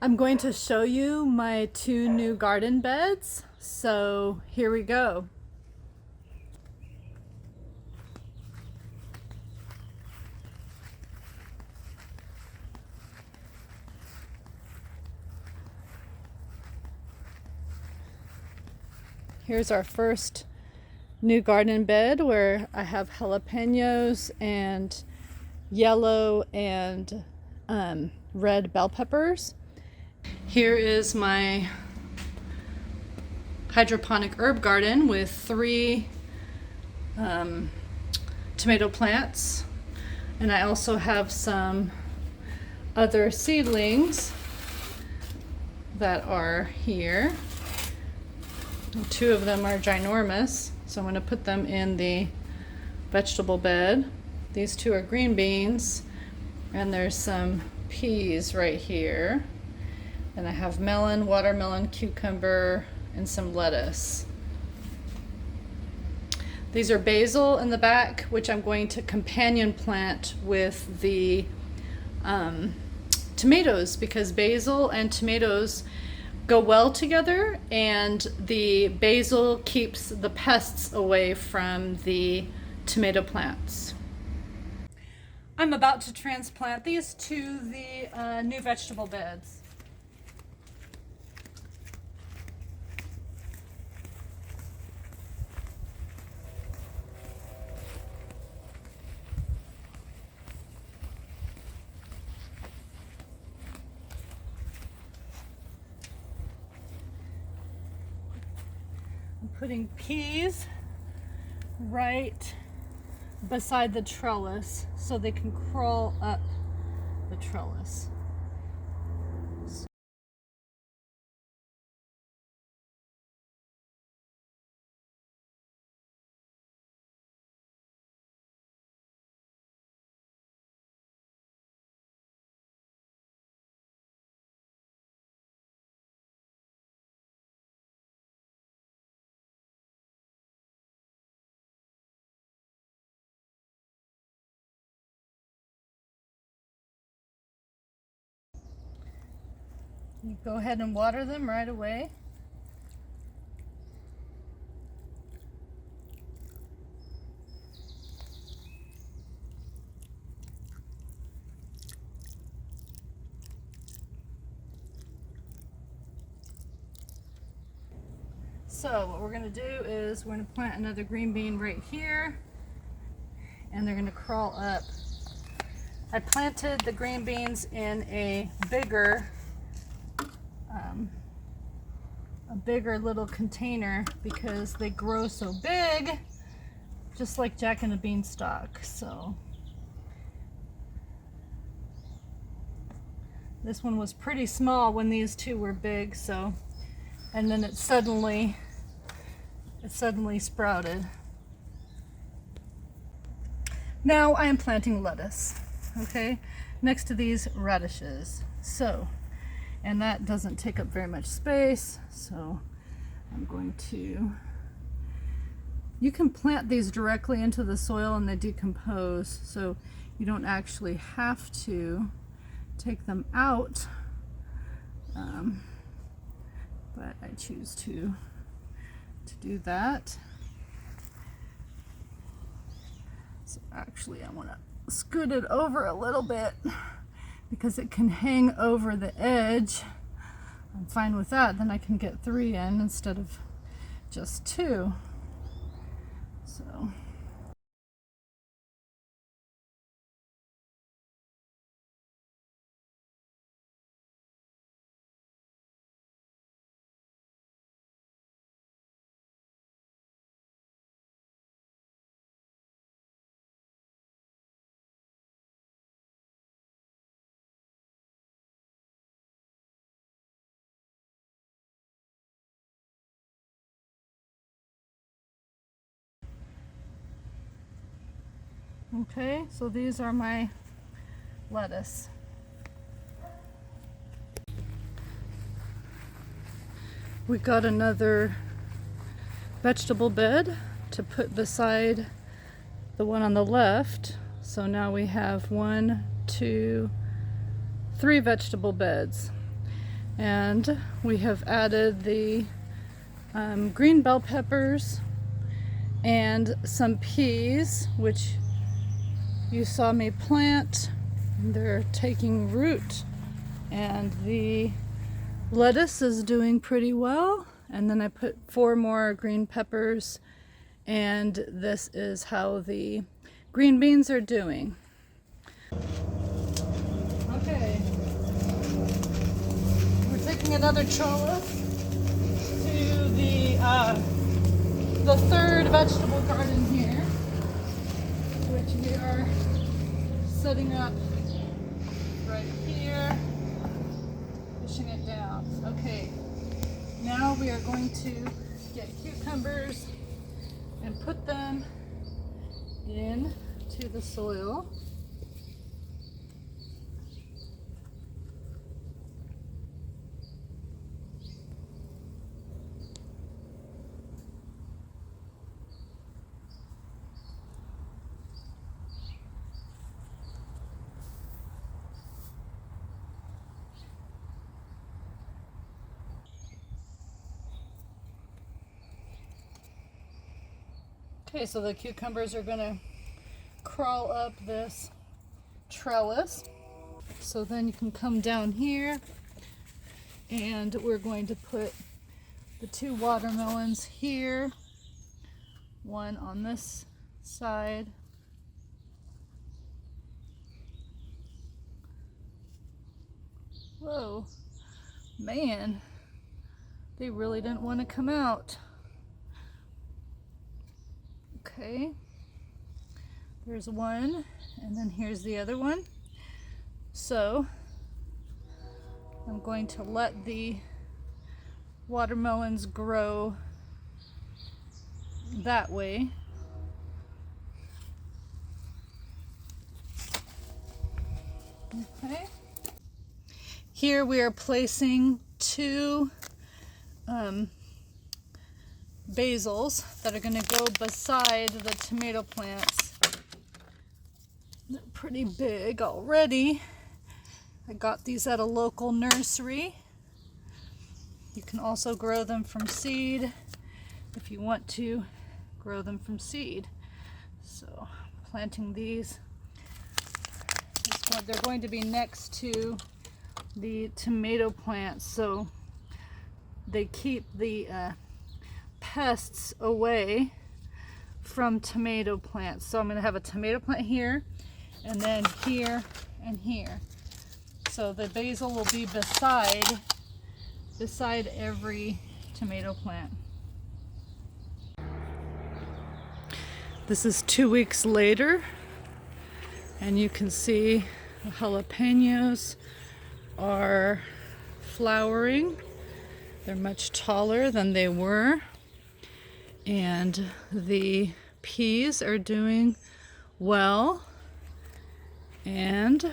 I'm going to show you my two new garden beds. So here we go. Here's our first new garden bed where I have jalapenos and yellow and red bell peppers. Here is my hydroponic herb garden with three tomato plants, and I also have some other seedlings that are here. Two of them are ginormous, so I'm going to put them in the vegetable bed. These two are green beans, and there's some peas right here. And I have melon, watermelon, cucumber, and some lettuce. These are basil in the back, which I'm going to companion plant with the tomatoes, because basil and tomatoes go well together, and the basil keeps the pests away from the tomato plants. I'm about to transplant these to the new vegetable beds. I'm putting peas right beside the trellis so they can crawl up the trellis. You go ahead and water them right away. So what we're going to do is we're going to plant another green bean right here, and they're going to crawl up. I planted the green beans in a bigger little container because they grow so big, just like Jack and the Beanstalk. So this one was pretty small when these two were big, so, and then it suddenly sprouted. Now I am planting lettuce, okay, next to these radishes. So, and that doesn't take up very much space, so I'm going to, you can plant these directly into the soil and they decompose, so you don't actually have to take them out, but I choose to do that. So actually I want to scoot it over a little bit because it can hang over the edge. I'm fine with that. Then I can get 3 in instead of just 2. So okay, so these are my lettuce. We got another vegetable bed to put beside the one on the left. So now we have 1, 2, 3 vegetable beds. And we have added the green bell peppers and some peas, which you saw me plant. They're taking root. And the lettuce is doing pretty well. And then I put 4 more green peppers. And this is how the green beans are doing. Okay. We're taking another trellis to the third vegetable garden here, which we are setting up right here, pushing it down. Okay, now we are going to get cucumbers and put them into the soil. Okay, so the cucumbers are gonna crawl up this trellis. So then you can come down here, and we're going to put the 2 watermelons here, one on this side. Whoa, man, they really didn't want to come out. Okay, there's one, and then here's the other one. So I'm going to let the watermelons grow that way. Okay. Here we are placing 2 basils that are going to go beside the tomato plants. They're pretty big already. I got these at a local nursery. You can also grow them from seed if you want to grow them from seed. So planting these. They're going to be next to the tomato plants, so they keep the pests away from tomato plants. So I'm going to have a tomato plant here, and then here and here. So the basil will be beside every tomato plant. This is 2 weeks later, and you can see the jalapenos are flowering. They're much taller than they were. And the peas are doing well. And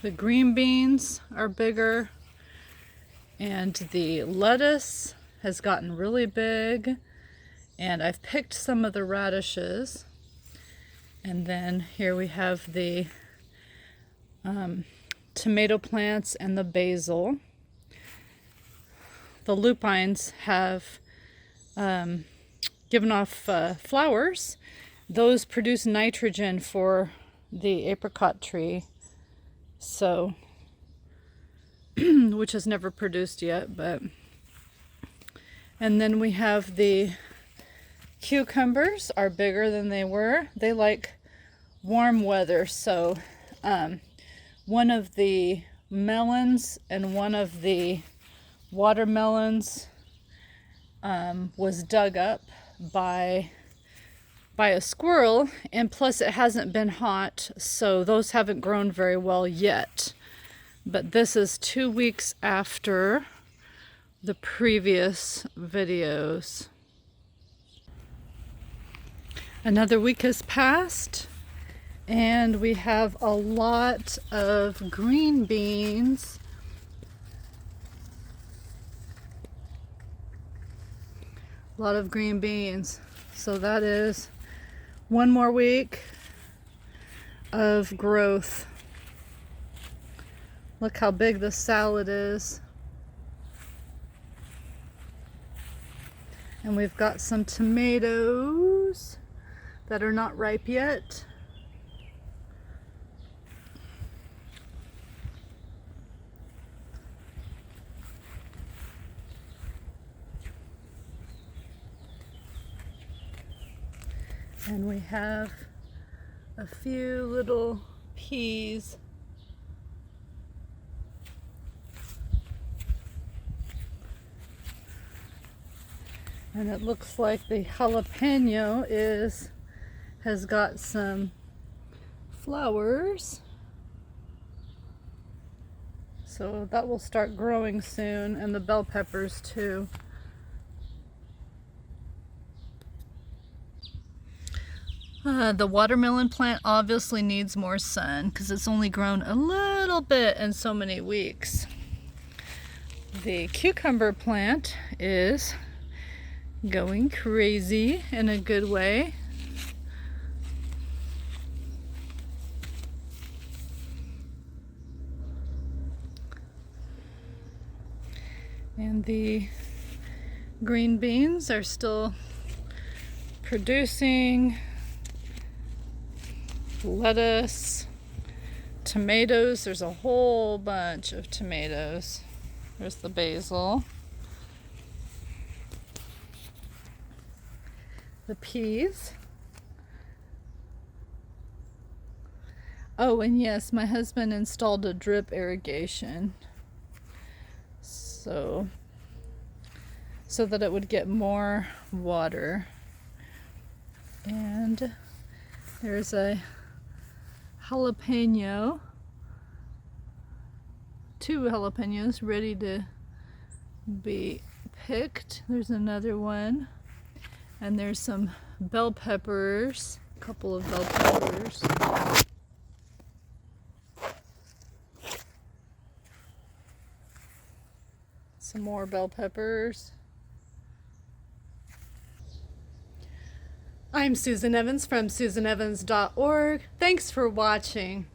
the green beans are bigger. And the lettuce has gotten really big. And I've picked some of the radishes. And then here we have the tomato plants and the basil. The lupines have given off flowers. Those produce nitrogen for the apricot tree, so which has never produced yet. But and then we have the cucumbers are bigger than they were. They like warm weather, so one of the melons and one of the watermelons was dug up by a squirrel, and plus it hasn't been hot, so those haven't grown very well yet. But this is 2 weeks after the previous videos. Another week has passed, and we have a lot of green beans. A lot of green beans. So that is 1 more week of growth. Look how big this salad is. And we've got some tomatoes that are not ripe yet. And we have a few little peas. And it looks like the jalapeno has got some flowers. So that will start growing soon, and the bell peppers too. The watermelon plant obviously needs more sun because it's only grown a little bit in so many weeks. The cucumber plant is going crazy in a good way. And the green beans are still producing. Lettuce, tomatoes, there's a whole bunch of tomatoes. There's the basil. The peas. Oh, and yes, my husband installed a drip irrigation. So that it would get more water. And there's a jalapeno, 2 jalapenos ready to be picked. There's another one, and there's some bell peppers, a couple of bell peppers. Some more bell peppers. I'm Susan Evans from susanevans.org. Thanks for watching.